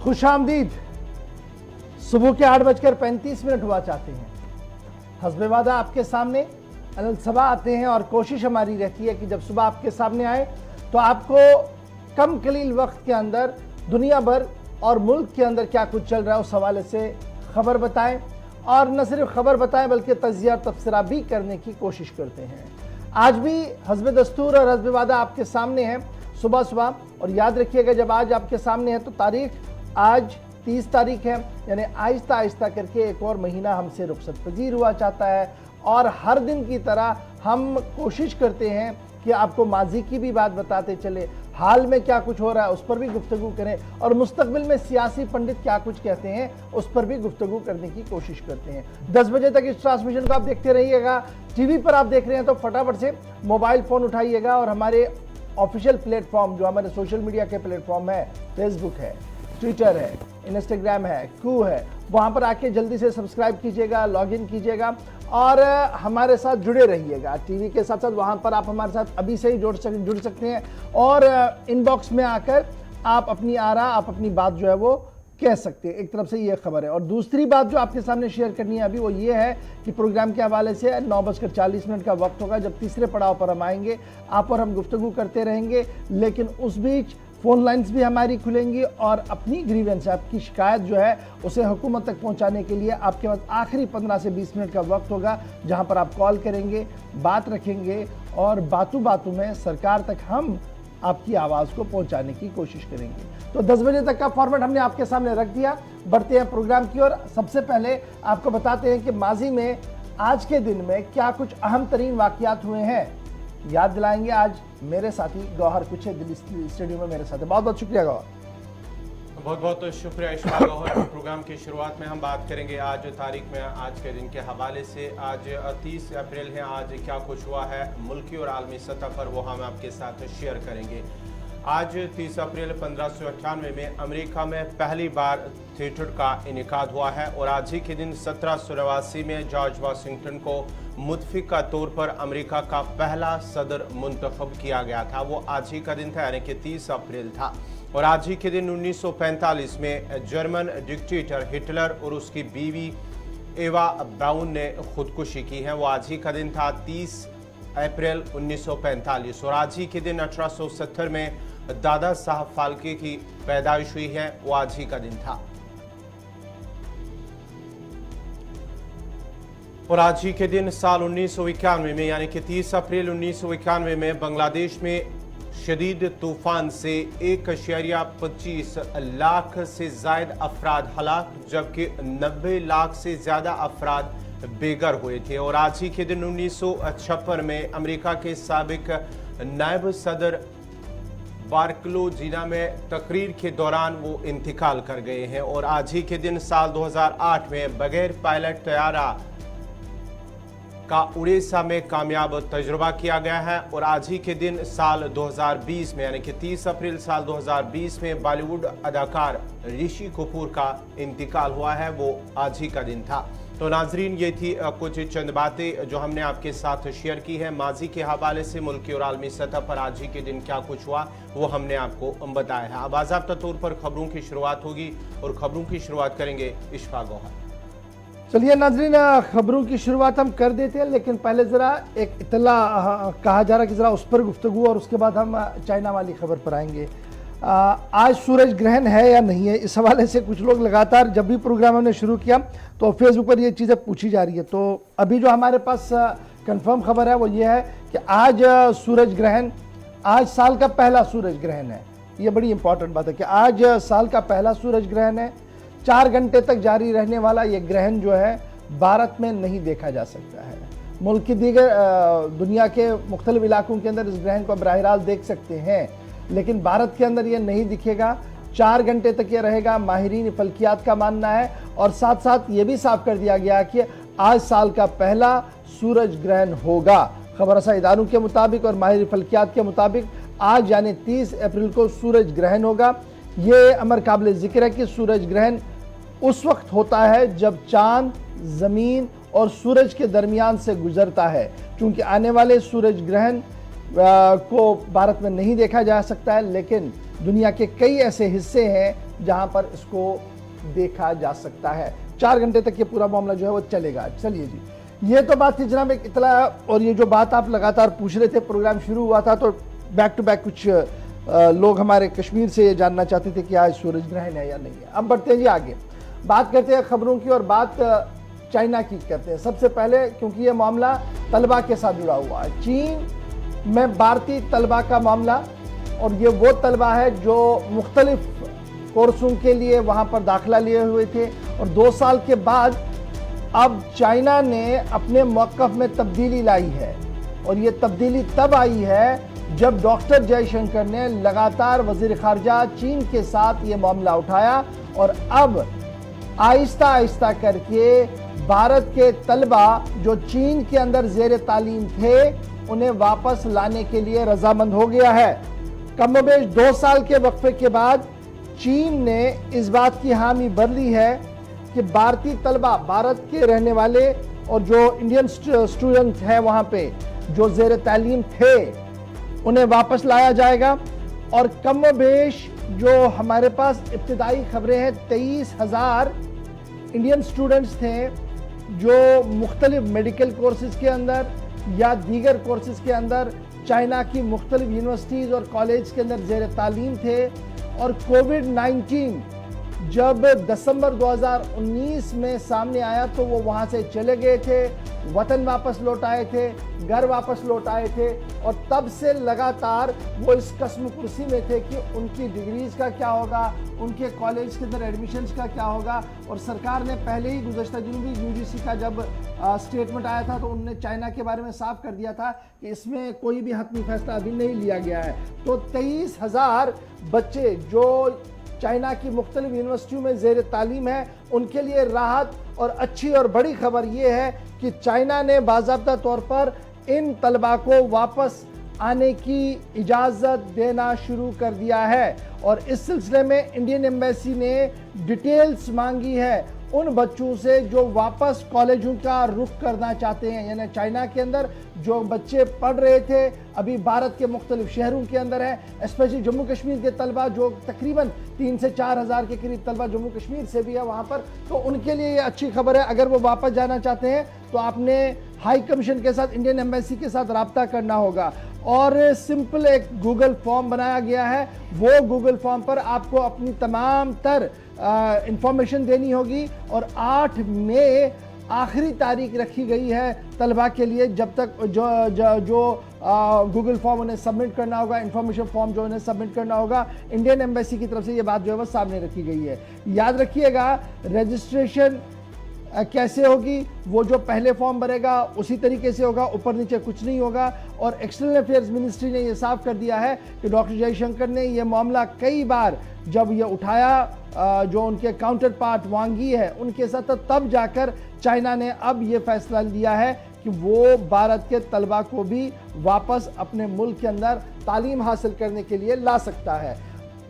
खुशामदीद। सुबह के 8:35 हुआ चाहते हैं। हस्बे वादा आपके सामने सुबह आते हैं और कोशिश हमारी रहती है कि जब सुबह आपके सामने आए तो आपको कम कलील वक्त के अंदर दुनिया भर और मुल्क के अंदर क्या कुछ चल रहा है उस हवाले से खबर बताएं, और न सिर्फ खबर बताएं बल्कि तज्जिया और तबसरा भी करने की कोशिश करते हैं। आज भी हस्बे दस्तूर और हस्बे वादा आपके सामने है सुबह सुबह। और याद रखिएगा, जब आज आपके सामने है तो तारीख आज 30 तारीख है, यानी आहिस्ता आहिस्ता करके एक और महीना हमसे रुखसत पजीर हुआ चाहता है। और हर दिन की तरह हम कोशिश करते हैं कि आपको माजी की भी बात बताते चले, हाल में क्या कुछ हो रहा है उस पर भी गुफ्तगू करें, और मुस्तकबिल में सियासी पंडित क्या कुछ कहते हैं उस पर भी गुफ्तगू करने की कोशिश करते हैं। 10 बजे तक इस ट्रांसमिशन को आप देखते रहिएगा। टीवी पर आप देख रहे हैं तो फटाफट से मोबाइल फ़ोन उठाइएगा और हमारे ऑफिशियल प्लेटफॉर्म जो हमारे सोशल मीडिया के प्लेटफॉर्म है, फेसबुक है, ट्विटर है, इंस्टाग्राम है, क्यू है, वहाँ पर आके जल्दी से सब्सक्राइब कीजिएगा, लॉगिन कीजिएगा और हमारे साथ जुड़े रहिएगा। टीवी के साथ साथ वहाँ पर आप हमारे साथ अभी से ही जुड़ सकते हैं और इनबॉक्स में आकर आप अपनी आरा, आप अपनी बात जो है वो कह सकते हैं। एक तरफ से ये खबर है। और दूसरी बात जो आपके सामने शेयर करनी है अभी वो ये है कि प्रोग्राम के हवाले से 9:40 का वक्त होगा जब तीसरे पड़ाव पर हम आएंगे। आप और हम गुफ्तगू करते रहेंगे, लेकिन उस बीच फ़ोन लाइन्स भी हमारी खुलेंगी और अपनी ग्रीवेंस, आपकी शिकायत जो है उसे हुकूमत तक पहुंचाने के लिए आपके पास आखिरी 15 से 20 मिनट का वक्त होगा, जहां पर आप कॉल करेंगे, बात रखेंगे और बातों बातों में सरकार तक हम आपकी आवाज़ को पहुंचाने की कोशिश करेंगे। तो 10 बजे तक का फॉर्मेट हमने आपके सामने रख दिया। बढ़ते हैं प्रोग्राम की ओर। सबसे पहले आपको बताते हैं कि माजी में आज के दिन में क्या कुछ अहम तरीन वाक़यात हुए हैं, याद दिलाएंगे आज मेरे साथी गौहर कुछ दिल्ली स्टूडियो में मेरे साथ है। बहुत बहुत शुक्रिया गौहर। बहुत बहुत शुक्रिया इशफाक गौहर। प्रोग्राम की शुरुआत में हम बात करेंगे आज तारीख में, आज के दिन के हवाले से। आज 30 अप्रैल है। आज क्या कुछ हुआ है मुल्की और आलमी सतह पर, वो हम आपके साथ शेयर करेंगे। आज 30 अप्रैल 1598 में अमेरिका में पहली बार थिएटर का इनेकाद हुआ है और आज ही के दिन 1789 में जॉर्ज वाशिंगटन को मुतफिका तौर पर अमेरिका का पहला सदर मुंतखब किया गया था। वो आज ही का दिन था, यानी कि 30 अप्रैल था। और आज ही के दिन 1945 में जर्मन डिक्टेटर हिटलर और उसकी बीवी एवा ब्राउन ने खुदकुशी की है। वो आज ही का दिन था, 30 अप्रैल 1945। और आज ही के दिन 1870 में दादा साहब फाल्के की पैदाइश हुई है। वो आज ही का दिन था। और आज ही के दिन साल 1991 में, यानी कि 30 अप्रैल 1991 में बांग्लादेश में शदीद तूफान से 1.25 लाख से जायद अफराद हलाक, जबकि 90 लाख से ज़्यादा अफराद बेघर हुए थे। और आज ही के दिन 1956 में अमेरिका के साबिक नायब सदर बार्कलो जिना में तकरीर के दौरान वो इंतकाल कर गए हैं। और आज ही के दिन साल 2008 में बगैर पायलट तैयारा का उड़ीसा में कामयाब तजुर्बा किया गया है। और आज ही के दिन साल 2020 में, यानी कि 30 अप्रैल साल 2020 में बॉलीवुड अदाकार ऋषि कपूर का इंतकाल हुआ है। वो आज ही का दिन था। तो नाजरीन, ये थी कुछ चंद बातें जो हमने आपके साथ शेयर की है माजी के हवाले से। मुल्की और आलमी सतह पर आज ही के दिन क्या कुछ हुआ वो हमने आपको बताया है। अब बाज़ाब्ता तौर पर खबरों की शुरुआत होगी और खबरों की शुरुआत करेंगे इशफाक गौहर। चलिए नाजरीन, खबरों की शुरुआत हम कर देते हैं, लेकिन पहले ज़रा एक इतला कहा जा रहा है कि ज़रा उस पर गुफ्तगू, और उसके बाद हम चाइना वाली खबर पर आएंगे। आज सूरज ग्रहण है या नहीं है, इस हवाले से कुछ लोग लगातार जब भी प्रोग्राम हमने शुरू किया तो फेसबुक पर ये चीज़ें पूछी जा रही है। तो अभी जो हमारे पास कंफर्म खबर है वो ये है कि आज सूरज ग्रहण, आज साल का पहला सूरज ग्रहण है। ये बड़ी इंपॉर्टेंट बात है कि आज साल का पहला सूरज ग्रहण है। 4 घंटे तक जारी रहने वाला ये ग्रहण जो है भारत में नहीं देखा जा सकता है। मुल्क की दीगर दुनिया के मुख्तलिफ इलाकों के अंदर इस ग्रहण को बराह रास्त देख सकते हैं, लेकिन भारत के अंदर ये नहीं दिखेगा। 4 घंटे तक ये रहेगा, माहिरीन फल्कियात का मानना है। और साथ साथ ये भी साफ कर दिया गया कि आज साल का पहला सूरज ग्रहण होगा। खबरसा इदारों के मुताबिक और माहिर फल्कियात के मुताबिक आज यानी 30 अप्रैल को सूरज ग्रहण होगा। ये अमर काबिल जिक्र है कि सूरज ग्रहण उस वक्त होता है जब चांद ज़मीन और सूरज के दरमियान से गुजरता है। चूँकि आने वाले सूरज ग्रहण को भारत में नहीं देखा जा सकता है, लेकिन दुनिया के कई ऐसे हिस्से हैं जहां पर इसको देखा जा सकता है। 4 घंटे तक ये पूरा मामला जो है वो चलेगा। चलिए जी, ये तो बात थी जनाब एक इतला, और ये जो बात आप लगातार पूछ रहे थे, प्रोग्राम शुरू हुआ था तो बैक टू बैक कुछ लोग हमारे कश्मीर से ये जानना चाहते थे कि आज सूरज ग्रहण है या नहीं है। अब बढ़ते हैं जी आगे, बात करते हैं खबरों की और बात चाइना की करते हैं। सबसे पहले, क्योंकि ये मामला तलबा के साथ जुड़ा हुआ है, चीन में भारतीय तलबा का मामला, और ये वो तलबा है जो मुख्तलिफ कोर्सों के लिए वहाँ पर दाखिला लिए हुए थे, और 2 साल के बाद अब चाइना ने अपने मौक़िफ़ में तब्दीली लाई है। और ये तब्दीली तब आई है जब डॉक्टर जयशंकर ने लगातार वज़ीर ख़ारजा चीन के साथ ये मामला उठाया, और अब आहिस्ता आहिस्ता करके भारत के तलबा जो चीन के अंदर ज़ेर तालीम थे उन्हें वापस लाने के लिए रजामंद हो गया है। कमोबेश 2 साल के वक्फे के बाद चीन ने इस बात की हामी भर ली है कि भारतीय तलबा, भारत के रहने वाले और जो इंडियन स्टूडेंट हैं वहाँ पे जो ज़ेर तालीम थे उन्हें वापस लाया जाएगा। और कमोबेश जो हमारे पास इब्तिदाई खबरें हैं, 23,000 इंडियन स्टूडेंट्स थे जो मुख्तलिफ मेडिकल कोर्सेज के अंदर या दीगर कोर्सेज के अंदर चाइना की मुख्तलिफ यूनिवर्सिटीज़ और कॉलेज के अंदर ज़ेर तालीम थे। और कोविड-19 जब दिसंबर 2019 में सामने आया तो वो वहाँ से चले गए थे, वतन वापस लौट आए थे, घर वापस लौट आए थे, और तब से लगातार वो इस कसम कुर्सी में थे कि उनकी डिग्रीज़ का क्या होगा, उनके कॉलेज के अंदर एडमिशन्स का क्या होगा। और सरकार ने पहले ही गुज़श्ता दिनों भी यूजीसी का जब स्टेटमेंट आया था तो उन्होंने चाइना के बारे में साफ कर दिया था कि इसमें कोई भी हतमी फैसला अभी नहीं लिया गया है। तो 23,000 बच्चे जो चाइना की मुख्तलिफ यूनिवर्सिटियों में ज़ेर तालीम है उनके लिए राहत और अच्छी और बड़ी खबर ये है कि चाइना ने बाज़ाब्ता तौर पर इन तलबा को वापस आने की इजाज़त देना शुरू कर दिया है। और इस सिलसिले में इंडियन एम्बेसी ने डिटेल्स मांगी है उन बच्चों से जो वापस कॉलेजों का रुख करना चाहते हैं, यानी चाइना के अंदर जो बच्चे पढ़ रहे थे अभी भारत के मुख्तलिफ शहरों के अंदर हैं, स्पेशली जम्मू कश्मीर के तलबा जो तकरीबन 3 से 4 हज़ार के करीब तलबा जम्मू कश्मीर से भी है वहाँ पर, तो उनके लिए ये अच्छी खबर है। अगर वो वापस जाना चाहते हैं तो आपने हाई कमीशन के साथ, इंडियन एम्बेसी के साथ रब्ता करना होगा। और सिंपल एक गूगल फॉर्म बनाया गया है, वो गूगल फॉर्म पर आपको अपनी तमाम तर इंफॉर्मेशन देनी होगी। और 8 मई आखिरी तारीख रखी गई है तलबा के लिए, जब तक जो गूगल फॉर्म उन्हें सबमिट करना होगा, इंफॉर्मेशन फॉर्म जो उन्हें सबमिट करना होगा, इंडियन एम्बेसी की तरफ से ये बात जो है वो सामने रखी गई है। याद रखिएगा, रजिस्ट्रेशन कैसे होगी, वो जो पहले फॉर्म भरेगा उसी तरीके से होगा, ऊपर नीचे कुछ नहीं होगा। और एक्सटर्नल अफेयर्स मिनिस्ट्री ने ये साफ कर दिया है कि डॉक्टर जयशंकर ने ये मामला कई बार जब ये उठाया जो उनके काउंटर पार्ट वांगी है उनके साथ, तब जाकर चाइना ने अब ये फैसला लिया है कि वो भारत के तलबा को भी वापस अपने मुल्क के अंदर तालीम हासिल करने के लिए ला सकता है।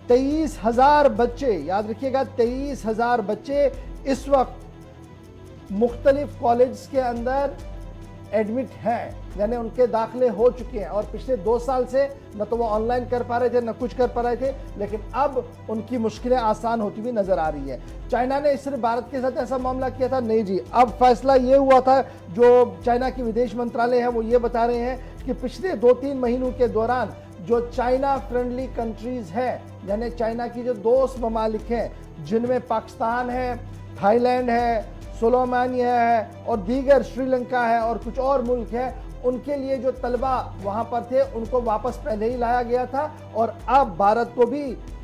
23,000 बच्चे, याद रखिएगा 23,000 बच्चे इस वक्त मुख्तलिफ कॉलेज के अंदर एडमिट हैं, यानी उनके दाखिले हो चुके हैं। और पिछले 2 साल से न तो वो ऑनलाइन कर पा रहे थे न कुछ कर पा रहे थे, लेकिन अब उनकी मुश्किलें आसान होती हुई नजर आ रही है। चाइना ने सिर्फ भारत के साथ ऐसा मामला किया था? नहीं जी, अब फैसला ये हुआ था, जो चाइना की विदेश मंत्रालय है वो ये बता रहे हैं कि पिछले 2-3 महीनों के दौरान जो चाइना फ्रेंडली कंट्रीज हैं, यानी चाइना की जो दोस्त ममालिक हैं जिनमें पाकिस्तान है, थाईलैंड है, सोलोमानिया है और दीगर श्रीलंका है और कुछ और मुल्क है, उनके लिए जो तलबा वहाँ पर थे उनको वापस पहले ही लाया गया था। और अब भारत को भी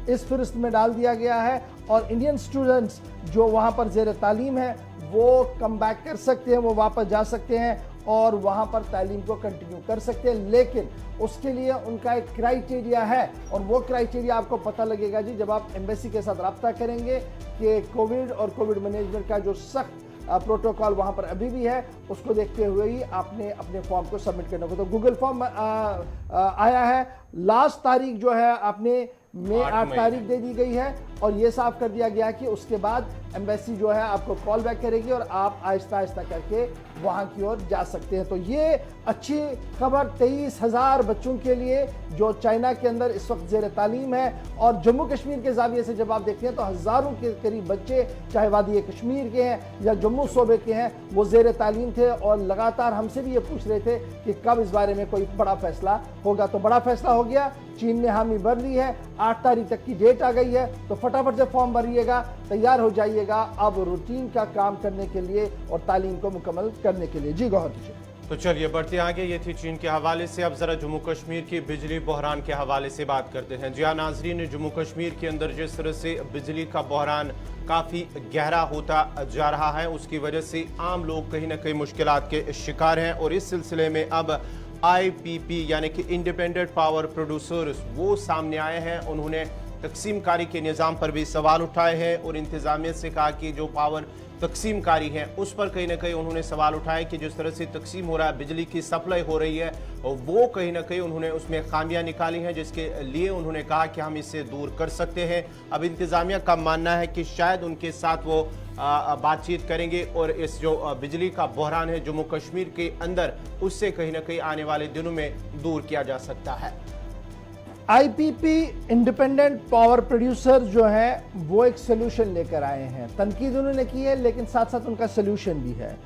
इस फहरिस्त में डाल दिया गया है। और इंडियन स्टूडेंट्स जो वहाँ पर ज़ेर तालीम है वो कम बैक कर सकते हैं, वो वापस जा सकते हैं और वहाँ पर तालीम को कंटिन्यू कर सकते हैं। लेकिन उसके लिए उनका एक क्राइटेरिया है, और वो क्राइटेरिया आपको पता लगेगा जी जब आप एम्बेसी के साथ रब्ता करेंगे कि कोविड और कोविड मैनेजमेंट का जो सख्त प्रोटोकॉल वहाँ पर अभी भी है, उसको देखते हुए ही आपने अपने फॉर्म को सबमिट करना होगा। तो गूगल फॉर्म आया है, लास्ट तारीख जो है आपने मई 8 तारीख दे दी गई है, और ये साफ कर दिया गया कि उसके बाद एम्बेसी जो है आपको कॉल बैक करेगी और आप आहिस्ता आहिस्ता करके वहां की ओर जा सकते हैं। तो ये अच्छी खबर 23,000 बच्चों के लिए जो चाइना के अंदर इस वक्त ज़ेर तालीम है। और जम्मू कश्मीर के जाविये से जब आप देखते हैं तो हज़ारों के करीब बच्चे, चाहे वादी कश्मीर के हैं या जम्मू सूबे के हैं, वो ज़ेर तालीम थे और लगातार हमसे भी ये पूछ रहे थे कि कब इस बारे में कोई बड़ा फैसला होगा। तो बड़ा फैसला हो गया, चीन ने हामी भर ली है, 8 तारीख तक की डेट आ गई है। तो फटाफट से फॉर्म भरिएगा, तैयार हो जाइएगा अब रूटीन का काम करने के लिए और तालीम को मुकम्मल करने के लिए। जी गौहर जी। तो चलिए बढ़ते आगे, ये थी चीन के हवाले से। अब जरा जम्मू कश्मीर की बिजली बहरान के हवाले से बात करते हैं। जी हाँ नाजरीन, जम्मू कश्मीर के अंदर जिस तरह से बिजली का बहरान काफ़ी गहरा होता जा रहा है, उसकी वजह से आम लोग कहीं ना कहीं मुश्किलात के शिकार हैं। और इस सिलसिले में अब IPP यानी कि इंडिपेंडेंट पावर प्रोड्यूसर्स वो सामने आए हैं। उन्होंने तकसीमकारी के निज़ाम पर भी सवाल उठाए हैं और इंतज़ामिया से कहा कि जो पावर तकसीमकारी है उस पर कहीं ना कहीं उन्होंने सवाल उठाए कि जिस तरह से तकसीम हो रहा है, बिजली की सप्लाई हो रही है, और वो कहीं ना कहीं उन्होंने उसमें खामियां निकाली हैं, जिसके लिए उन्होंने कहा कि हम इससे दूर कर सकते हैं। अब इंतज़ामिया का मानना है कि शायद उनके साथ वो बातचीत करेंगे और इस जो बिजली का बहरान है जम्मू कश्मीर के अंदर, उससे कहीं ना कहीं आने वाले दिनों में दूर किया जा सकता है। IPP इंडिपेंडेंट पावर प्रोड्यूसर जो है वो एक सोल्यूशन लेकर आए हैं। तनकीद उन्होंने की है लेकिन साथ साथ उनका सोल्यूशन भी है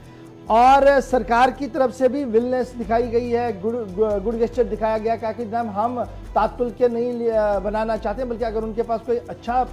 और सरकार की तरफ से भी विलनेस दिखाई गई है, गुड गेस्चर दिखाया गया। कहा कि जब हम तात्पुल के नहीं बनाना चाहते बल्कि अगर उनके पास कोई अच्छा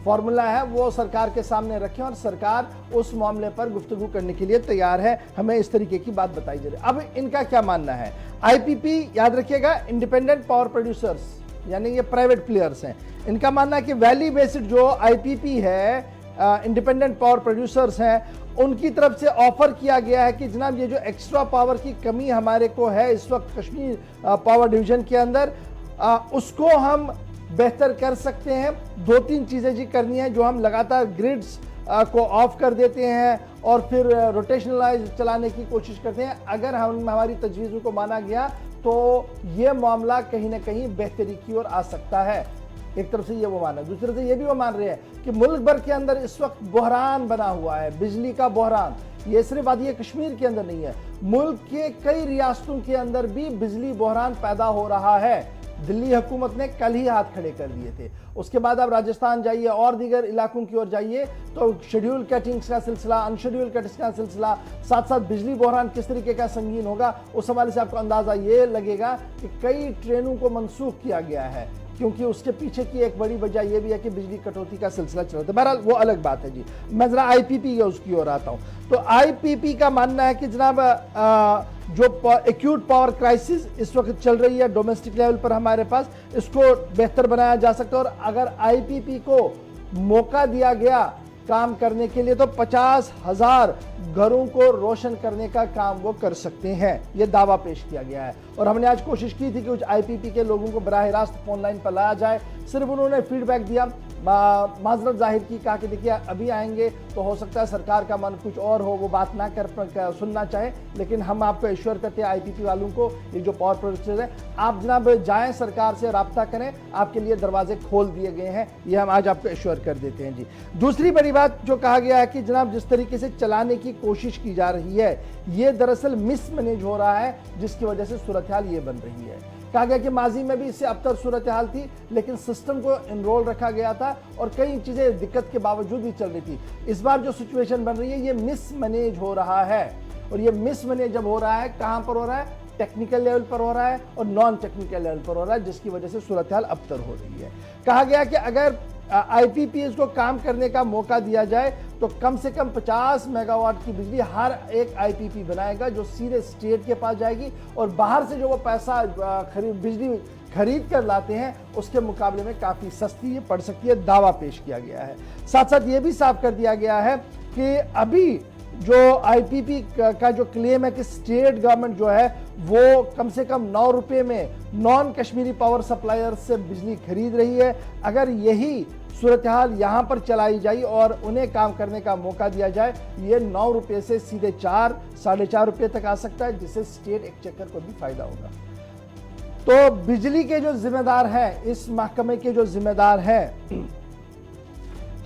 फॉर्मूला है वो सरकार के सामने रखें और सरकार उस मामले पर गुफ्तगू करने के लिए तैयार है। हमें इस तरीके की बात बताई जा रही है। अब इनका क्या मानना है? IPP याद रखिएगा इंडिपेंडेंट पावर प्रोड्यूसर्स यानी ये प्राइवेट प्लेयर्स हैं। इनका मानना है कि वैली बेस्ड जो IPP है, इंडिपेंडेंट पावर प्रोड्यूसर्स हैं, उनकी तरफ से ऑफर किया गया है कि जनाब ये जो एक्स्ट्रा पावर की कमी हमारे को है इस वक्त कश्मीर पावर डिवीजन के अंदर, उसको हम बेहतर कर सकते हैं। 2-3 चीज़ें जी करनी है, जो हम लगातार ग्रिड्स को ऑफ कर देते हैं और फिर रोटेशनलाइज चलाने की कोशिश करते हैं। अगर हम हमारी तजवीज़ों को माना गया तो ये मामला कहीं ना कहीं बेहतरी की ओर आ सकता है। एक तरफ से ये वो मान है, दूसरी तरफ से ये भी वो मान रहे हैं कि मुल्क भर के अंदर इस वक्त बहरान बना हुआ है, बिजली का बहरान। ये सिर्फ वादी कश्मीर के अंदर नहीं है, मुल्क के कई रियासतों के अंदर भी बिजली बहरान पैदा हो रहा है। दिल्ली हुकूमत ने कल ही हाथ खड़े कर दिए थे। उसके बाद आप राजस्थान जाइए और दीगर इलाकों की ओर जाइए तो शेड्यूल कटिंग्स का सिलसिला, अनशेड्यूल कटिंग्स का सिलसिला, साथ साथ बिजली बहरान किस तरीके का संगीन होगा, उस हवाले से आपको अंदाजा ये लगेगा कि कई ट्रेनों को मनसूख किया गया है, क्योंकि उसके पीछे की एक बड़ी वजह यह भी है कि बिजली कटौती का सिलसिला चल रहा था। बहरहाल वो अलग बात है जी। मैं जरा IPP उसकी ओर आता हूं। तो IPP का मानना है कि जनाब जो एक्यूट पावर क्राइसिस इस वक्त चल रही है डोमेस्टिक लेवल पर हमारे पास, इसको बेहतर बनाया जा सकता है। और अगर IPP को मौका दिया गया काम करने के लिए तो 50,000 घरों को रोशन करने का काम वो कर सकते हैं, ये दावा पेश किया गया है। और हमने आज कोशिश की थी कि कुछ IPP के लोगों को बराह रास्त फोन लाइन पर लाया जाए, सिर्फ उन्होंने फीडबैक दिया, माजरत जाहिर की, कहा कि देखिए अभी आएंगे तो हो सकता है सरकार का मन कुछ और हो, वो बात ना कर सुनना चाहे, लेकिन हम आपको एश्योर करते हैं IPP वालों को, ये जो पावर प्रोड्यूसर है, आप जनाब जाएं सरकार से रब्ता करें, आपके लिए दरवाजे खोल दिए गए हैं, ये हम आज आपको एश्योर कर देते हैं जी। दूसरी बड़ी बात जो कहा गया है कि जनाब जिस तरीके से चलाने की कोशिश की जा रही है ये दरअसल मिसमैनेज हो रहा है, जिसकी वजह से सूरत हाल ये बन रही है। कहा गया कि माजी में भी इससे अबतर सूरत हाल थी, लेकिन सिस्टम को इनरोल रखा गया था और कई चीजें दिक्कत के बावजूद भी चल रही थी। इस बार जो सिचुएशन बन रही है ये मिसमैनेज हो रहा है, और ये मिसमैनेज जब हो रहा है कहां पर हो रहा है? टेक्निकल लेवल पर हो रहा है और नॉन टेक्निकल लेवल पर हो रहा है, जिसकी वजह से सूरत हाल अबतर हो रही है। कहा गया कि अगर IPP को काम करने का मौका दिया जाए तो कम से कम 50 मेगावाट की बिजली हर एक IPP बनाएगा, जो सीधे स्टेट के पास जाएगी, और बाहर से जो वो पैसा बिजली खरीद कर लाते हैं उसके मुकाबले में काफ़ी सस्ती ये पड़ सकती है, दावा पेश किया गया है। साथ साथ ये भी साफ कर दिया गया है कि अभी जो IPP का जो क्लेम है कि स्टेट गवर्नमेंट जो है वो कम से कम 9 रुपए में नॉन कश्मीरी पावर सप्लायर से बिजली खरीद रही है। अगर यही सूरत हाल यहाँ पर चलाई जाए और उन्हें काम करने का मौका दिया जाए, ये 9 रुपए से सीधे 4, 4.5 रुपए तक आ सकता है, जिससे स्टेट एक्सचेकर को भी फायदा होगा। तो बिजली के जो जिम्मेदार हैं, इस महकमे के जो जिम्मेदार हैं,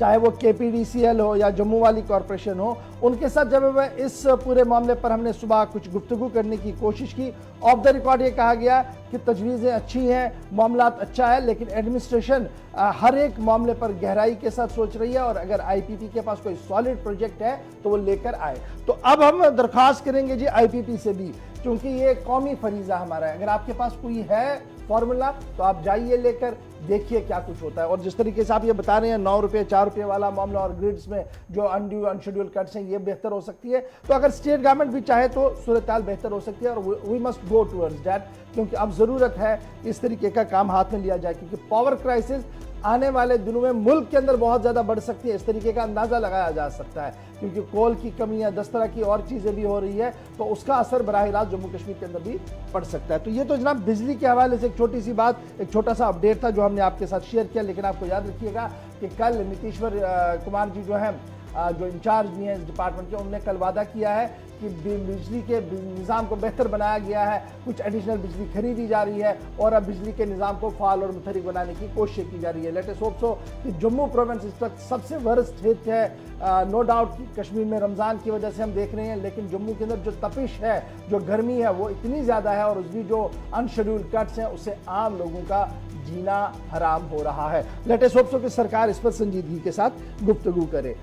चाहे वो KPDCL हो या जम्मू वाली कॉरपोरेशन हो, उनके साथ जब मैं इस पूरे मामले पर हमने सुबह कुछ गुफ्तगू करने की कोशिश की। ऑफ द रिकॉर्ड ये कहा गया कि तजवीज़ें अच्छी हैं, मामला अच्छा है, लेकिन एडमिनिस्ट्रेशन हर एक मामले पर गहराई के साथ सोच रही है और अगर IPP के पास कोई सॉलिड प्रोजेक्ट है तो वो लेकर आए। तो अब हम दरख्वास्त करेंगे जी IPP से भी, क्योंकि ये कौमी फरीज़ा हमारा है। अगर आपके पास कोई है फॉर्मूला तो आप जाइए लेकर, देखिए क्या कुछ होता है। और जिस तरीके से आप ये बता रहे हैं 9 रुपये 4 रुपये वाला मामला और ग्रिड्स में जो अनड्यू अनशेड्यूल कट्स हैं, ये बेहतर हो सकती है। तो अगर स्टेट गवर्नमेंट भी चाहे तो सूरत हाल बेहतर हो सकती है और we must go towards that, क्योंकि अब ज़रूरत है इस तरीके का काम हाथ में लिया जाए, क्योंकि पावर क्राइसिस आने वाले दिनों में मुल्क के अंदर बहुत ज़्यादा बढ़ सकती है। इस तरीके का अंदाज़ा लगाया जा सकता है, क्योंकि कोल की कमी है, 10 तरह की और चीज़ें भी हो रही है, तो उसका असर बराह रास्त जम्मू कश्मीर के अंदर भी पड़ सकता है। तो ये तो जनाब बिजली के हवाले से एक छोटी सी बात, एक छोटा सा अपडेट था जो हमने आपके साथ शेयर किया। लेकिन आपको याद रखिएगा कि कल नीतीश्वर कुमार जी जो हैं, जो इंचार्ज भी हैं इस डिपार्टमेंट के, उन्होंने कल वादा किया है कि बिजली के निज़ाम को बेहतर बनाया गया है, कुछ एडिशनल बिजली खरीदी जा रही है और अब बिजली के निज़ाम को फाल और मुतहरिक बनाने की कोशिश की जा रही है। लेटेस्ट होप सो कि जम्मू प्रोविंस इस वक्त सबसे वर्स्ट हिट है। नो डाउट कि कश्मीर में रमज़ान की वजह से हम देख रहे हैं, लेकिन जम्मू के अंदर जो तपिश है, जो गर्मी है, वो इतनी ज़्यादा है और उसकी जो अनशेड्यूल्ड कट्स हैं उससे आम लोगों का जीना हराम हो रहा है। लेटेस्ट होप सो कि सरकार इस पर संजीदगी के साथ गुफ्तगू करे।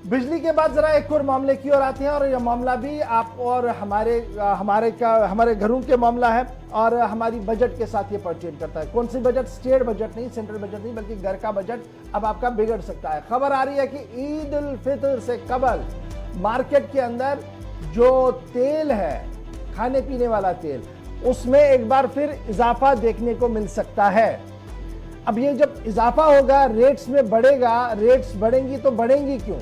बिजली के बाद जरा एक और मामले की ओर आते हैं और यह मामला भी आप और हमारे घरों के मामला है और हमारी बजट के साथ ये परटेन करता है। कौन सी बजट? स्टेट बजट नहीं, सेंट्रल बजट नहीं, बल्कि घर का बजट अब आपका बिगड़ सकता है। खबर आ रही है कि ईद उल फितर से कबल मार्केट के अंदर जो तेल है, खाने पीने वाला तेल, उसमें एक बार फिर इजाफा देखने को मिल सकता है। अब ये जब इजाफा होगा, रेट्स में बढ़ेगा, रेट्स बढ़ेंगी तो बढ़ेंगी क्यों?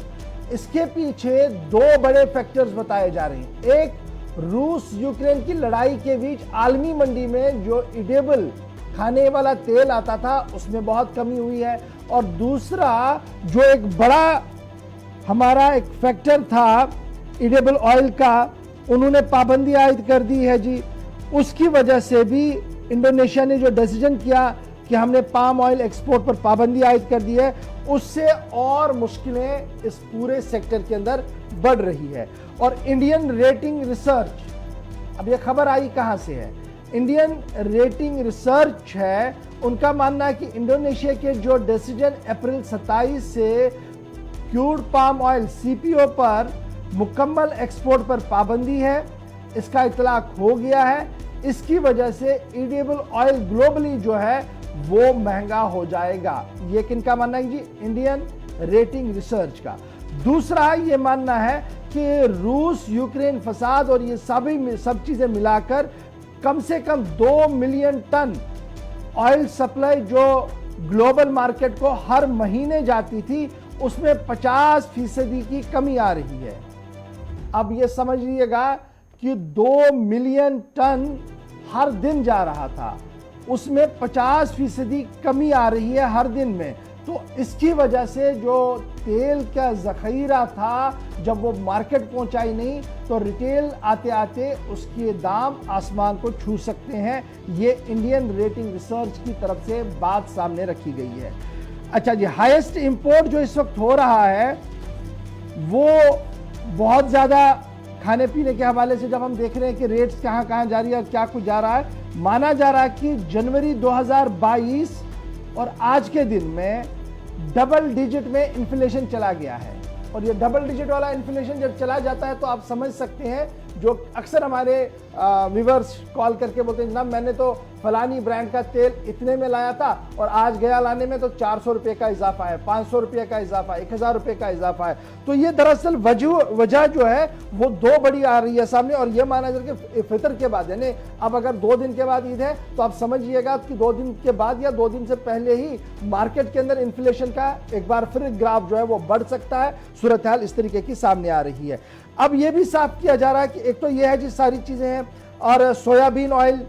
इसके पीछे दो बड़े फैक्टर्स बताए जा रहे हैं। एक, रूस यूक्रेन की लड़ाई के बीच आलमी मंडी में जो इडेबल खाने वाला तेल आता था उसमें बहुत कमी हुई है, और दूसरा जो एक बड़ा हमारा एक फैक्टर था इडेबल ऑयल का, उन्होंने पाबंदी आयद कर दी है जी। उसकी वजह से भी इंडोनेशिया ने जो डिसीजन किया कि हमने पाम ऑयल एक्सपोर्ट पर पाबंदी आयद कर दी है, उससे और मुश्किलें इस पूरे सेक्टर के अंदर बढ़ रही है। और इंडियन रेटिंग रिसर्च, अब ये खबर आई कहां से है? इंडियन रेटिंग रिसर्च है, उनका मानना है कि इंडोनेशिया के जो डिसीजन अप्रैल 27 से क्रूड पाम ऑयल CPO पर मुकम्मल एक्सपोर्ट पर पाबंदी है, इसका इतलाक हो गया है। इसकी वजह से एडिबल ऑयल ग्लोबली जो है वो महंगा हो जाएगा। ये किनका मानना है जी? इंडियन रेटिंग रिसर्च का। दूसरा ये मानना है कि रूस यूक्रेन फसाद और ये सब चीजें मिलाकर कम से कम 2 मिलियन टन ऑयल सप्लाई जो ग्लोबल मार्केट को हर महीने जाती थी, उसमें 50% की कमी आ रही है। अब ये समझ लीजिएगा कि 2 मिलियन टन हर दिन जा रहा था, उसमें 50% कमी आ रही है हर दिन में। तो इसकी वजह से जो तेल का ज़ख़ीरा था, जब वो मार्केट पहुंचाई नहीं तो रिटेल आते आते उसके दाम आसमान को छू सकते हैं। ये इंडियन रेटिंग रिसर्च की तरफ से बात सामने रखी गई है। अच्छा जी, हाईएस्ट इंपोर्ट जो इस वक्त हो रहा है वो बहुत ज़्यादा खाने पीने के हवाले से, जब हम देख रहे हैं कि रेट्स कहाँ कहाँ जा रही है और क्या कुछ जा रहा है, माना जा रहा है कि जनवरी 2022 और आज के दिन में डबल डिजिट में इन्फ्लेशन चला गया है। और ये डबल डिजिट वाला इन्फ्लेशन जब चला जाता है तो आप समझ सकते हैं, जो अक्सर हमारे व्यूअर्स कॉल करके बोलते हैं जनाब मैंने तो फलानी ब्रांड का तेल इतने में लाया था और आज गया लाने में तो 400 रुपये का इजाफा है, 500 रुपये का इजाफा, 1000 रुपये का इजाफा है। तो ये दरअसल वजह जो है वो दो बड़ी आ रही है सामने। और ये माना जाए कि फितर के बाद, यानी अब अगर 2 दिन के बाद ईद है तो आप समझिएगा कि 2 दिन के बाद या 2 दिन से पहले ही मार्केट के अंदर इन्फ्लेशन का एक बार फिर ग्राफ जो है वो बढ़ सकता है। सूरत हाल इस तरीके की सामने आ रही है। अब ये भी साफ किया जा रहा है कि एक तो ये है जी सारी चीजें हैं, और सोयाबीन ऑयल,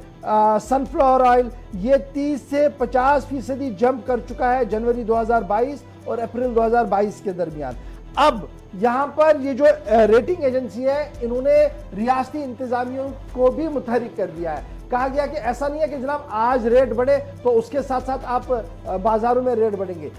सनफ्लावर ऑयल, ये 30 से 50% जंप कर चुका है जनवरी 2022 और अप्रैल 2022 के दरमियान। अब यहाँ पर ये जो रेटिंग एजेंसी है, इन्होंने रियासती इंतजामियों को भी मुतहरिक कर दिया है। कहा गया कि ऐसा नहीं है कि जनाब आज रेट बढ़े तो उसके साथ साथ आप बाजारों में रेट बढ़ेंगे।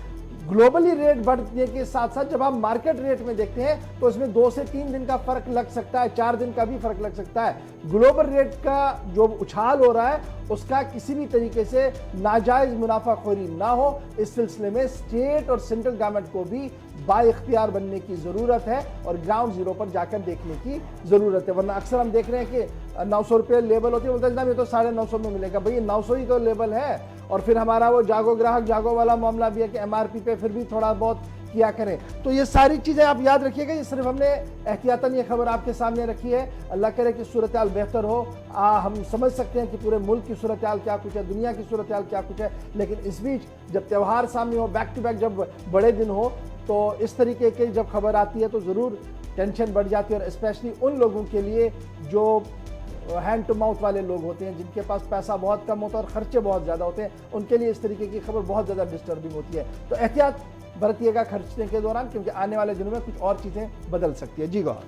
ग्लोबली रेट बढ़ने के साथ साथ जब आप मार्केट रेट में देखते हैं तो इसमें 2 से 3 दिन का फर्क लग सकता है, 4 दिन का भी फर्क लग सकता है। ग्लोबल रेट का जो उछाल हो रहा है उसका किसी भी तरीके से नाजायज मुनाफाखोरी ना हो, इस सिलसिले में स्टेट और सेंट्रल गवर्नमेंट को भी बाइख्तियार बनने की जरूरत है और ग्राउंड जीरो पर जाकर देखने की जरूरत है। वरना अक्सर हम देख रहे हैं कि 900 रुपये लेवल होती है, बोलते हैं ये तो 950 में मिलेगा। भैया 900 ही तो लेवल है। और फिर हमारा वो जागो ग्राहक जागो वाला मामला भी है कि MRP पे फिर भी थोड़ा बहुत किया करें। तो ये सारी चीजें आप याद रखिएगा। ये सिर्फ हमने एहतियातन ये खबर आपके सामने रखी है। अल्लाह करे कि सूरत हाल बेहतर हो। हम समझ सकते हैं कि पूरे मुल्क की सूरत हाल क्या कुछ है, दुनिया की सूरत हाल क्या कुछ है, लेकिन इस बीच जब त्यौहार सामने हो, बैक टू बैक जब बड़े दिन हो, तो इस तरीके की जब खबर आती है तो ज़रूर टेंशन बढ़ जाती है। और स्पेशली उन लोगों के लिए जो हैंड टू माउथ वाले लोग होते हैं, जिनके पास पैसा बहुत कम होता है और खर्चे बहुत ज़्यादा होते हैं, उनके लिए इस तरीके की खबर बहुत ज़्यादा डिस्टर्बिंग होती है। तो एहतियात बरतिएगा खर्चने के दौरान, क्योंकि आने वाले दिनों में कुछ और चीज़ें बदल सकती है। जी गौर।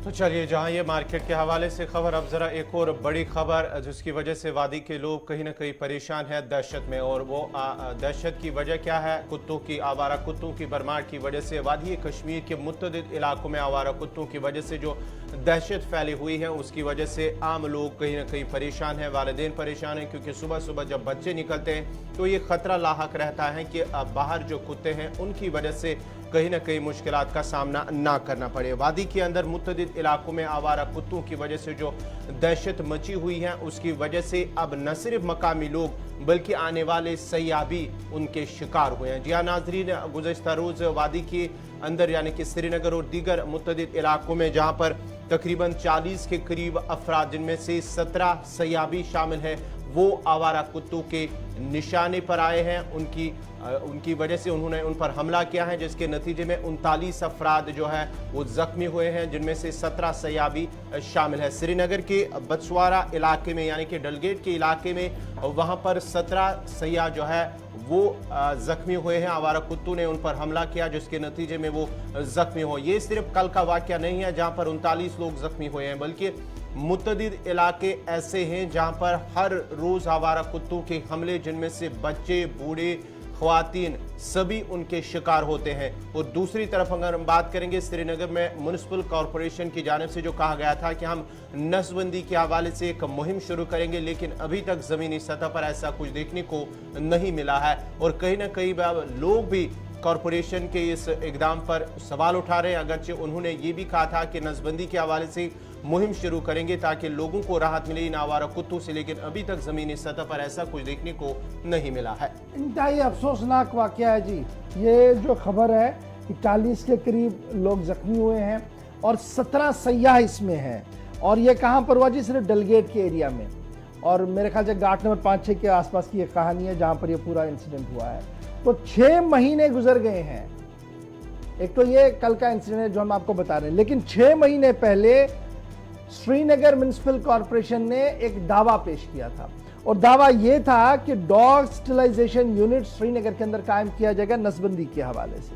तो चलिए, जहां ये मार्केट के हवाले से खबर, अब जरा एक और बड़ी खबर जिसकी वजह से वादी के लोग कहीं ना कहीं परेशान हैं दहशत में। और वो दहशत की वजह क्या है? कुत्तों की, आवारा कुत्तों की भरमार की वजह से वादी कश्मीर के मुतअद्दिद इलाकों में आवारा कुत्तों की वजह से जो दहशत फैली हुई है, उसकी वजह से आम लोग कहीं ना कहीं परेशान हैं, वालिदैन परेशान हैं, क्योंकि सुबह सुबह जब बच्चे निकलते हैं तो ये खतरा लाहक रहता है कि बाहर जो कुत्ते हैं उनकी वजह से कहीं ना कहीं मुश्किलात का सामना ना करना पड़े। वादी के अंदर मुतअद्दिद इलाकों में आवारा कुत्तों की वजह से जो दहशत मची हुई है, उसकी वजह से अब न सिर्फ मकामी लोग बल्कि आने वाले सयाह भी उनके शिकार हुए हैं। जी हाँ नाजरीन, गुज़श्ता रोज़ वादी के अंदर यानी कि श्रीनगर और दीगर मुतअद्दिद इलाकों में जहाँ पर तकरीबन 40 के करीब अफराद, जिनमें से 17 सयाह भी शामिल है, वो आवारा कुत्तों के निशाने पर आए हैं। उनकी वजह से उन्होंने उन पर हमला किया है, जिसके नतीजे में 39 अफराद जो है वो जख्मी हुए हैं, जिनमें से 17 सयाह भी शामिल है। श्रीनगर के बछवाड़ा इलाके में यानी कि डलगेट के इलाके में वहाँ पर 17 सयाह जो है वो जख्मी हुए हैं। आवारा कुत्तों ने उन पर हमला किया, जिसके नतीजे में वो जख्मी हो। ये सिर्फ कल का वाकया नहीं है जहाँ पर 39 लोग जख्मी हुए हैं, बल्कि मुतअद्दिद इलाके ऐसे हैं जहां पर हर रोज आवारा कुत्तों के हमले, जिनमें से बच्चे, बूढ़े, ख्वातीन सभी उनके शिकार होते हैं। और दूसरी तरफ अगर हम बात करेंगे, श्रीनगर में म्युनिसिपल कॉरपोरेशन की जानिब से जो कहा गया था कि हम नसबंदी के हवाले से एक मुहिम शुरू करेंगे, लेकिन अभी तक ज़मीनी सतह पर ऐसा कुछ देखने को नहीं मिला है। और कहीं ना कहीं लोग भी कॉरपोरेशन के इस इकदाम पर सवाल उठा रहे हैं, अगरचे उन्होंने ये भी कहा था कि नसबंदी के हवाले से मुहिम शुरू करेंगे ताकि लोगों को राहत मिले इन आवारा कुत्तों से, लेकिन अभी तक ज़मीनी सतह पर ऐसा कुछ देखने को नहीं मिला है। इंतहाई अफसोसनाक वाकया है जी। ये जो खबर है कि 40 के करीब लोग जख्मी हुए हैं और 17 सयाह इसमें हैं। और ये कहाँ पर हुआ जी? सिर्फ डलगेट के एरिया में। और मेरे ख्याल से घाट नंबर 5-6 के आसपास की ये कहानी है जहाँ पर ये पूरा इंसिडेंट हुआ है। तो 6 महीने गुजर गए हैं। एक तो ये कल का इंसिडेंट है जो हम आपको बता रहे हैं, लेकिन 6 महीने पहले श्रीनगर म्युनिसिपल कॉरपोरेशन ने एक दावा पेश किया था। और दावा यह था कि डॉग स्टरलाइजेशन यूनिट श्रीनगर के अंदर कायम किया जाएगा नसबंदी के हवाले से।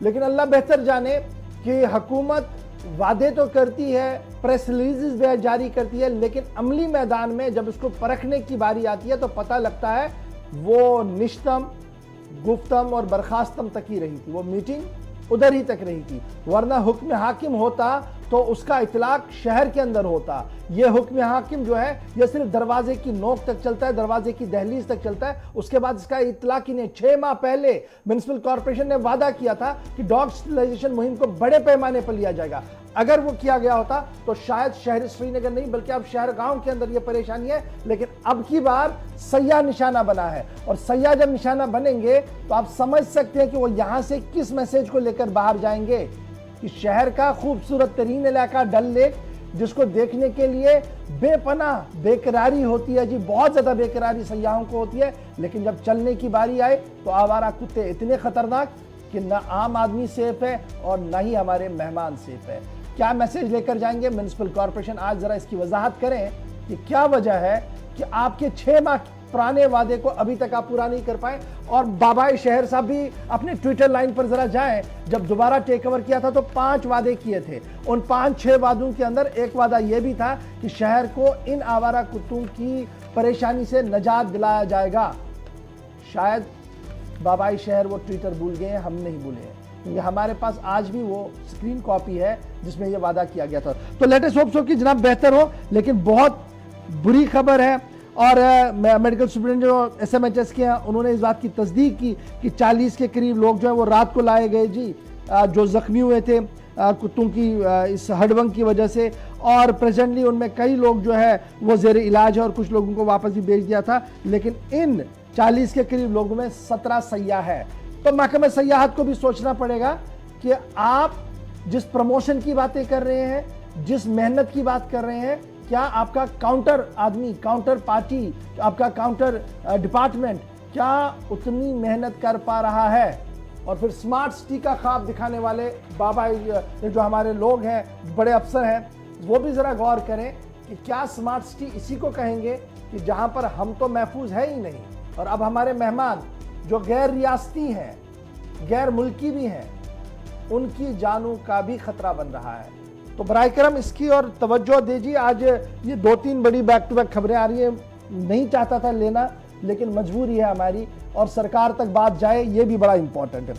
लेकिन अल्लाह बेहतर जाने कि हुकूमत वादे तो करती है, प्रेस रिलीजेस जारी करती है, लेकिन अमली मैदान में जब उसको परखने की बारी आती है तो पता लगता है वो निश्तम, गुफ्तम और बर्खास्तम तक ही रही थी। वो मीटिंग उधर ही तक रही थी, वरना हुक्म हाकिम होता तो उसका इतलाक शहर के अंदर होता। यह हुक्म हाकिम जो है यह सिर्फ दरवाजे की नोक तक चलता है, दरवाजे की दहलीज तक चलता है, उसके बाद इसका इतलाक ही नहीं। 6 माह पहले म्युनिसिपल कॉरपोरेशन ने वादा किया था कि डॉग स्टरलाइजेशन मुहिम को बड़े पैमाने पर लिया जाएगा। अगर वो किया गया होता तो शायद शहर श्रीनगर नहीं बल्कि अब शहर गांव के अंदर ये परेशानी है। लेकिन अब की बार सयाह निशाना बना है, और सयाह जब निशाना बनेंगे तो आप समझ सकते हैं कि वो यहां से किस मैसेज को लेकर बाहर जाएंगे कि शहर का खूबसूरत तरीन इलाका डल लेक, जिसको देखने के लिए बेपनाह बेकरारी होती है जी, बहुत ज्यादा बेकरारी सयाहों को होती है, लेकिन जब चलने की बारी आए तो आवारा कुत्ते इतने खतरनाक कि ना आम आदमी सेफ है और ना ही हमारे मेहमान सेफ है। क्या मैसेज लेकर जाएंगे म्युनिसिपल कॉरपोरेशन? आज जरा इसकी वजाहत करें कि क्या वजह है कि आपके 6 माह पुराने वादे को अभी तक आप पूरा नहीं कर पाए। और बाबाई शहर साहब भी अपने ट्विटर लाइन पर जरा जाएं, जब दोबारा टेक ओवर किया था तो 5 वादे किए थे। उन 5-6 वादों के अंदर एक वादा यह भी था कि शहर को इन आवारा कुत्तों की परेशानी से निजात दिलाया जाएगा। शायद बाबाई शहर वो ट्विटर भूल गए हैं, हम नहीं भूले हैं, क्योंकि हमारे पास आज भी वो स्क्रीन कॉपी है जिसमें ये वादा किया गया था। तो लेटेस्ट होप सो कि जनाब बेहतर हो, लेकिन बहुत बुरी खबर है। और मेडिकल सुप्रिटेंडेंट जो SMHS के हैं उन्होंने इस बात की तस्दीक की कि 40 के करीब लोग जो है वो रात को लाए गए जी, जो जख्मी हुए थे कुत्तों की इस हडवंग की वजह से, और प्रेजेंटली उनमें कई लोग जो है वो जेर इलाज है और कुछ लोगों को वापस भी भेज दिया था। लेकिन इन 40 के करीब लोगों में 17 सयाह है। तो महकमे सयाहत को भी सोचना पड़ेगा कि आप जिस प्रमोशन की बातें कर रहे हैं, जिस मेहनत की बात कर रहे हैं, क्या आपका काउंटर आदमी, काउंटर पार्टी, आपका काउंटर डिपार्टमेंट क्या उतनी मेहनत कर पा रहा है? और फिर स्मार्ट सिटी का ख्वाब दिखाने वाले बाबा जो हमारे लोग हैं, बड़े अफसर हैं, वो भी ज़रा गौर करें कि क्या स्मार्ट सिटी इसी को कहेंगे कि जहां पर हम तो महफूज है ही नहीं, और अब हमारे मेहमान जो गैर रियासती हैं, गैर मुल्की भी हैं, उनकी जानों का भी खतरा बन रहा है। तो बराए करम इसकी और तवज्जो दीजिए। आज ये 2-3 बड़ी बैक टू बैक खबरें आ रही हैं, नहीं चाहता था लेना, लेकिन मजबूरी है हमारी, और सरकार तक बात जाए ये भी बड़ा इंपॉर्टेंट है।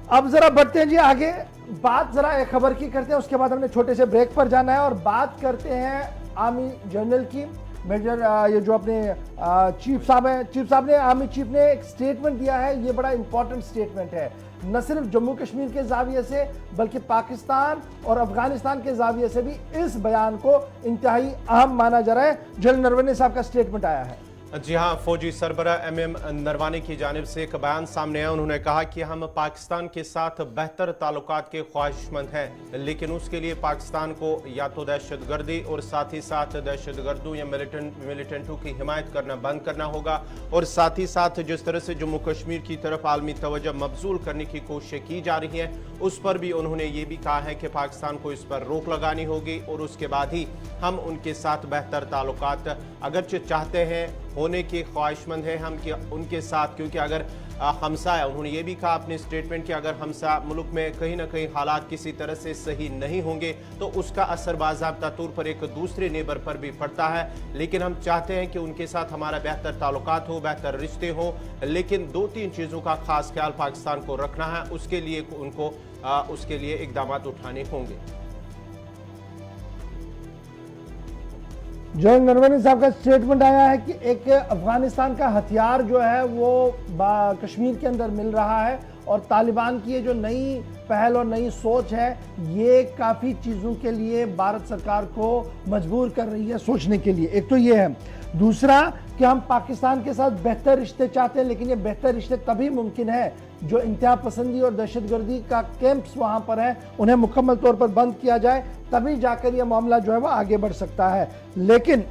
अब जरा बढ़ते हैं जी आगे, बात जरा एक खबर की करते हैं, उसके बाद हमने छोटे से ब्रेक पर जाना है और बात करते हैं आर्मी जनरल की। मेजर ये जो अपने चीफ साहब हैं, चीफ साहब ने, आर्मी चीफ ने एक स्टेटमेंट दिया है। ये बड़ा इंपॉर्टेंट स्टेटमेंट है, न सिर्फ जम्मू कश्मीर के जाविये से बल्कि पाकिस्तान और अफगानिस्तान के जाविये से भी इस बयान को इंतहाई अहम माना जा रहा है। जनरल नरवणे साहब का स्टेटमेंट आया है। जी हाँ, फौजी सरबराह MM नरवानी की जानिब से एक बयान सामने आया। उन्होंने कहा कि हम पाकिस्तान के साथ बेहतर ताल्लुकात के ख्वाहिशमंद हैं, लेकिन उसके लिए पाकिस्तान को या तो दहशतगर्दी और साथ ही साथ दहशतगर्दों या मिलिटेंटों की हिमायत करना बंद करना होगा, और साथ ही साथ जिस तरह से जम्मू कश्मीर की तरफ आलमी तवज्जो मबजूल करने की कोशिश की जा रही है, उस पर भी उन्होंने ये भी कहा है कि पाकिस्तान को इस पर रोक लगानी होगी, और उसके बाद ही हम उनके साथ बेहतर ताल्लुकात अगरचे चाहते हैं, होने के ख्वाहिशमंद हैं हम कि उनके साथ, क्योंकि अगर हमसा है, उन्होंने ये भी कहा अपने स्टेटमेंट कि अगर हमसा मुल्क में कहीं ना कहीं हालात किसी तरह से सही नहीं होंगे तो उसका असर बाज़ाब्ता तौर पर एक दूसरे नेबर पर भी पड़ता है। लेकिन हम चाहते हैं कि उनके साथ हमारा बेहतर ताल्लुकात हो, बेहतर रिश्ते हों, लेकिन 2-3 चीज़ों का खास ख्याल पाकिस्तान को रखना है, उसके लिए उनको उसके लिए इक़दाम उठाने होंगे। जनरल नरवणे साहब का स्टेटमेंट आया है कि एक अफगानिस्तान का हथियार जो है वो कश्मीर के अंदर मिल रहा है, और तालिबान की ये जो नई पहल और नई सोच है ये काफ़ी चीज़ों के लिए भारत सरकार को मजबूर कर रही है सोचने के लिए। एक तो ये है, दूसरा कि हम पाकिस्तान के साथ बेहतर रिश्ते चाहते हैं, लेकिन ये बेहतर रिश्ते तभी मुमकिन है जो इंतहा पसंदी और दहशतगर्दी का कैंप्स वहाँ पर है उन्हें मुकम्मल तौर पर बंद किया जाए, तभी जाकर यह मामला जो है वो आगे बढ़ सकता है। लेकिन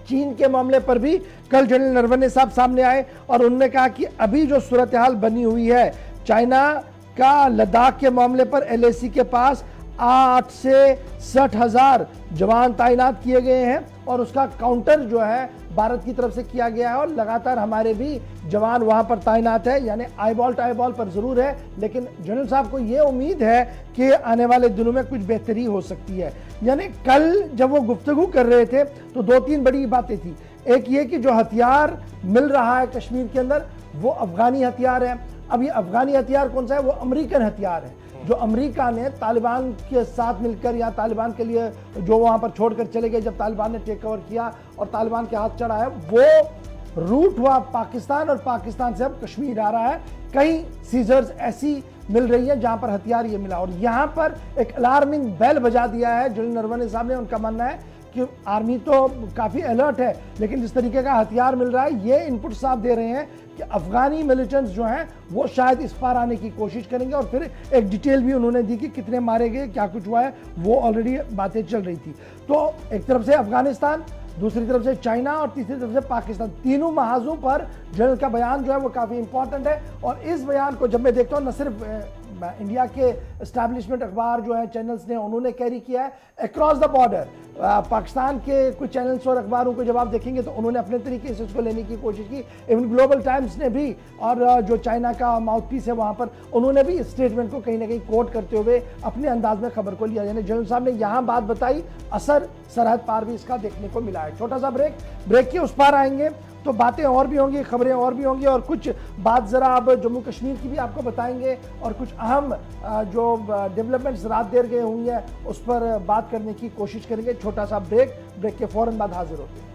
चीन के मामले पर भी कल जनरल नरवणे साहब सामने आए और उन्होंने कहा कि अभी जो सूरत हाल बनी हुई है, चाइना का लद्दाख के मामले पर LAC के पास 8 से 60,000 जवान तैनात किए गए हैं, और उसका काउंटर जो है भारत की तरफ से किया गया है, और लगातार हमारे भी जवान वहां पर तैनात है, यानी आईबॉल टू आईबॉल पर जरूर है, लेकिन जनरल साहब को ये उम्मीद है कि आने वाले दिनों में कुछ बेहतरी हो सकती है। यानी कल जब वो गुफ्तगू कर रहे थे तो 2-3 बड़ी बातें थी। एक ये कि जो हथियार मिल रहा है कश्मीर के अंदर वो अफगानी हथियार है। अब ये अफगानी हथियार कौन सा है? वो अमेरिकन हथियार है, जो अमेरिका ने तालिबान के साथ मिलकर या तालिबान के लिए जो वहाँ पर छोड़कर चले गए जब तालिबान ने टेक ओवर किया और तालिबान के हाथ चढ़ा है, वो रूट हुआ पाकिस्तान, और पाकिस्तान से अब कश्मीर आ रहा है। कई सीजर्स ऐसी मिल रही है जहां पर हथियार ये मिला, और यहां पर एक अलार्मिंग बेल बजा दिया है जनरल नरवणे साहब ने। उनका मानना है कि आर्मी तो काफ़ी अलर्ट है, लेकिन जिस तरीके का हथियार मिल रहा है ये इनपुट साफ दे रहे हैं कि अफगानी मिलिटेंट्स जो हैं वो शायद इस पार आने की कोशिश करेंगे। और फिर एक डिटेल भी उन्होंने दी कि कितने मारे गए, क्या कुछ हुआ है, वो ऑलरेडी बातें चल रही थी। तो एक तरफ से अफगानिस्तान, दूसरी तरफ से चाइना और तीसरी तरफ से पाकिस्तान, तीनों महाजों पर जनरल का बयान जो है वो काफ़ी इंपॉर्टेंट है। और इस बयान को जब मैं देखता हूँ, न सिर्फ इंडिया के एस्टैब्लिशमेंट अखबार जो है चैनल्स ने उन्होंने कैरी किया है अक्रॉस द बॉर्डर, पाकिस्तान के कुछ चैनल्स और अखबारों को जब आप देखेंगे तो उन्होंने अपने तरीके से इसको लेने की कोशिश की। इवन ग्लोबल टाइम्स ने भी, और जो चाइना का माउथपीस है वहाँ पर, उन्होंने भी इस स्टेटमेंट को कहीं ना कहीं कोट करते हुए अपने अंदाज में खबर को लिया। यानी जनरल साहब ने यहाँ बात बताई, असर सरहद पार भी इसका देखने को मिला है। छोटा सा ब्रेक के उस पार आएंगे तो बातें और भी होंगी, खबरें और भी होंगी, और कुछ बात ज़रा अब जम्मू कश्मीर की भी आपको बताएंगे, और कुछ अहम जो डेवलपमेंट्स रात देर गए हुई हैं उस पर बात करने की कोशिश करेंगे। छोटा सा ब्रेक के फ़ौरन बाद हाजिर होते हैं।